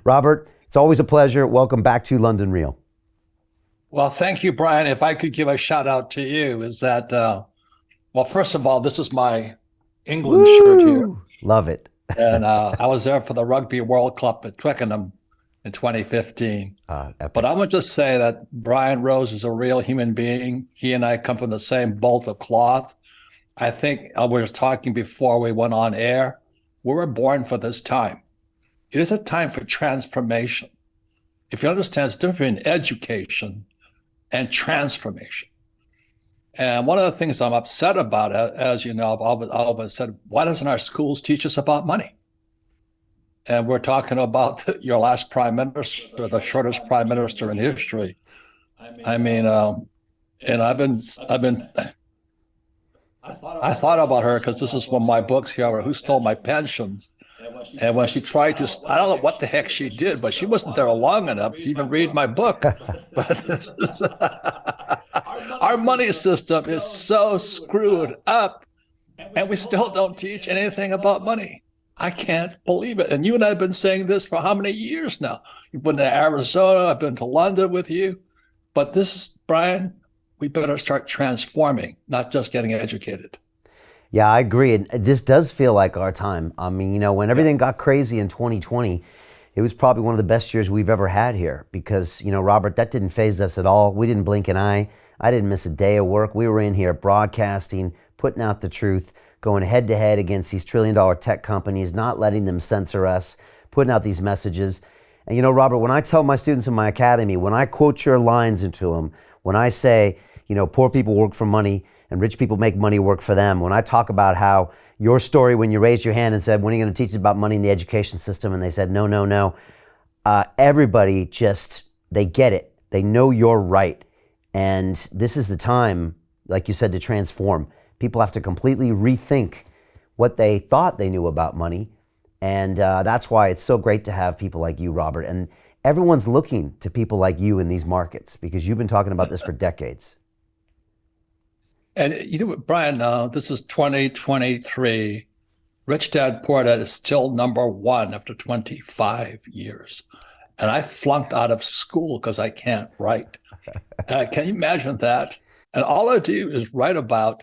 Robert, it's always a pleasure. Welcome back to London Real. Well, thank you, Brian. If I could give a shout out to you, is that, well, first of all, this is my England shirt here. Woo! Love it. And I was there for the Rugby World Cup at Twickenham in 2015. But I would just say that Brian Rose is a real human being. He and I come from the same bolt of cloth. I think we were talking before we went on air. We were born for this time. It is a time for transformation. If you understand, it's different in education and transformation. And one of the things I'm upset about, as you know, I've always said, why doesn't our schools teach us about money? And we're talking about your last prime minister, the shortest prime minister in history. I mean, and I thought about her because this is one of my books here, Who Stole My Pensions? And when she tried to, I don't know what the heck she did, but she wasn't there long enough to even read my book. But our money system is so screwed up, and we still don't teach anything about money. I can't believe it. And you and I have been saying this for how many years now? You've been to Arizona, I've been to London with you. But this, Brian, we better start transforming, not just getting educated. Yeah, I agree. And this does feel like our time. I mean, when everything got crazy in 2020, it was probably one of the best years we've ever had here because, Robert, that didn't faze us at all. We didn't blink an eye. I didn't miss a day of work. We were in here broadcasting, putting out the truth, going head to head against these trillion-dollar tech companies, not letting them censor us, putting out these messages. And Robert, when I tell my students in my academy, when I quote your lines into them, when I say, poor people work for money and rich people make money work for them, when I talk about how your story when you raised your hand and said, when are you going to teach us about money in the education system? And they said, no. Everybody they get it. They know you're right. And this is the time, like you said, to transform. People have to completely rethink what they thought they knew about money. And that's why it's so great to have people like you, Robert. And everyone's looking to people like you in these markets because you've been talking about this for decades. And Brian, this is 2023. Rich Dad Poor Dad is still number one after 25 years. And I flunked out of school because I can't write. Can you imagine that? And all I do is write about.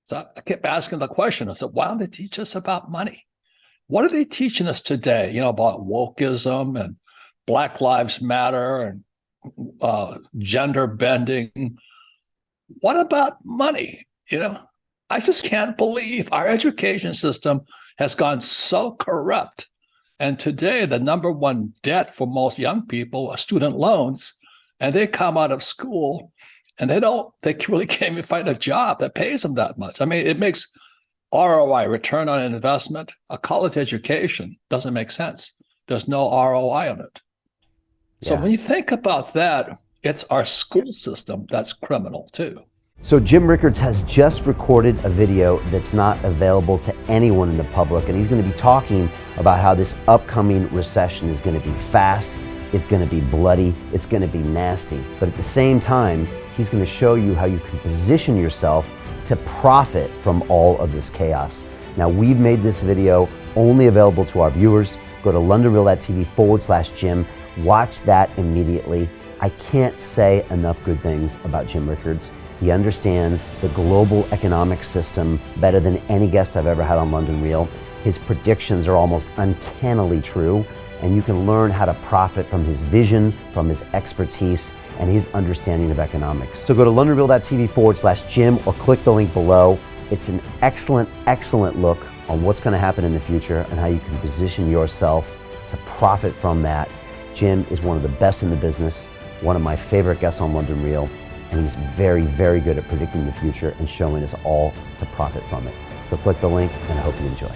So I kept asking the question. I said, why don't they teach us about money? What are they teaching us today? About wokeism and Black Lives Matter and gender bending. What about money? I just can't believe our education system has gone so corrupt. And today, the number one debt for most young people are student loans. And they come out of school and they really can't even find a job that pays them that much. I mean, it makes ROI, return on investment. A college education doesn't make sense. There's no ROI on it. So when you think about that, it's our school system that's criminal too. So Jim Rickards has just recorded a video that's not available to anyone in the public, and he's going to be talking about how this upcoming recession is going to be fast, it's going to be bloody, it's going to be nasty. But at the same time, he's going to show you how you can position yourself to profit from all of this chaos. Now, we've made this video only available to our viewers. Go to londonreal.tv/Jim. Watch that immediately. I can't say enough good things about Jim Rickards. He understands the global economic system better than any guest I've ever had on London Real. His predictions are almost uncannily true, and you can learn how to profit from his vision, from his expertise, and his understanding of economics. So go to londonreal.tv/Jim or click the link below. It's an excellent, excellent look on what's going to happen in the future and how you can position yourself to profit from that. Jim is one of the best in the business, one of my favorite guests on London Real, and he's very, very good at predicting the future and showing us all to profit from it. So click the link, and I hope you enjoy.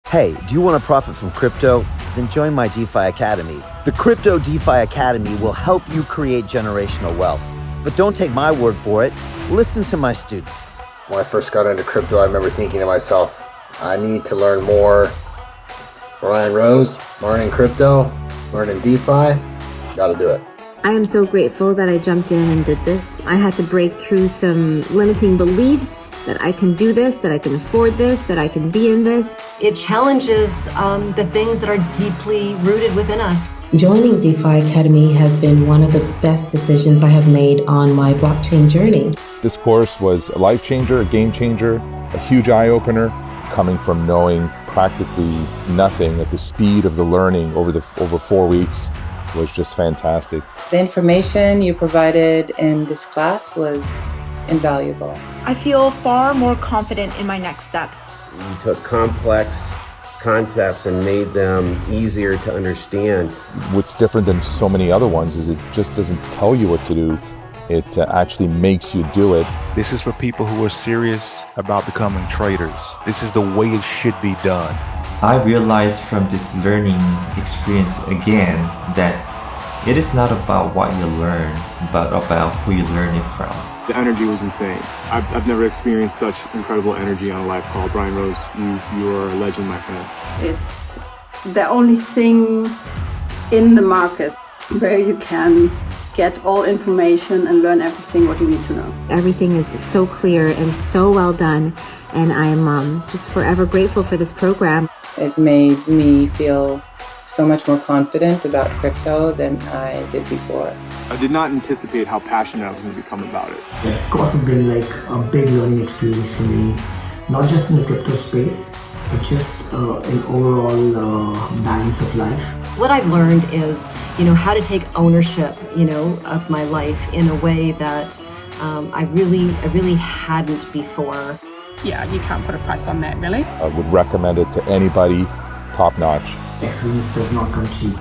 Hey, do you want to profit from crypto? Then join my DeFi Academy. The Crypto DeFi Academy will help you create generational wealth. But don't take my word for it. Listen to my students. When I first got into crypto, I remember thinking to myself, I need to learn more. Brian Rose, learning crypto, learning DeFi, gotta do it. I am so grateful that I jumped in and did this. I had to break through some limiting beliefs that I can do this, that I can afford this, that I can be in this. It challenges the things that are deeply rooted within us. Joining DeFi Academy has been one of the best decisions I have made on my blockchain journey. This course was a life changer, a game changer, a huge eye-opener, coming from knowing practically nothing at the speed of the learning over 4 weeks was just fantastic. The information you provided in this class was invaluable. I feel far more confident in my next steps. You took complex concepts and made them easier to understand. What's different than so many other ones is it just doesn't tell you what to do. It actually makes you do it. This is for people who are serious about becoming traders. This is the way it should be done. I realized from this learning experience again that it is not about what you learn, but about who you learn it from. The energy was insane. I've never experienced such incredible energy on a live call. Brian Rose, you are a legend, my friend. It's the only thing in the market where you can get all information and learn everything what you need to know. Everything is so clear and so well done, and I'm just forever grateful for this program. It made me feel so much more confident about crypto than I did before. I did not anticipate how passionate I was going to become about it. This course has been like a big learning experience for me, not just in the crypto space, but just in overall balance of life. What I've learned is, how to take ownership, of my life in a way that I really hadn't before. Yeah, you can't put a price on that, really. I would recommend it to anybody, top notch. Excellence does not come cheap.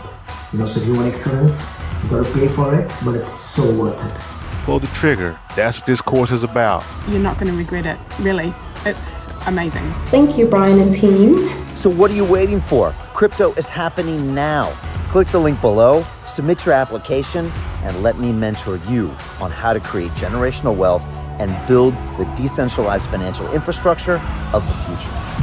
So if you want excellence, you got to pay for it, but it's so worth it. Pull the trigger. That's what this course is about. You're not going to regret it, really. It's amazing. Thank you, Brian and team. So what are you waiting for? Crypto is happening now. Click the link below, submit your application, and let me mentor you on how to create generational wealth and build the decentralized financial infrastructure of the future.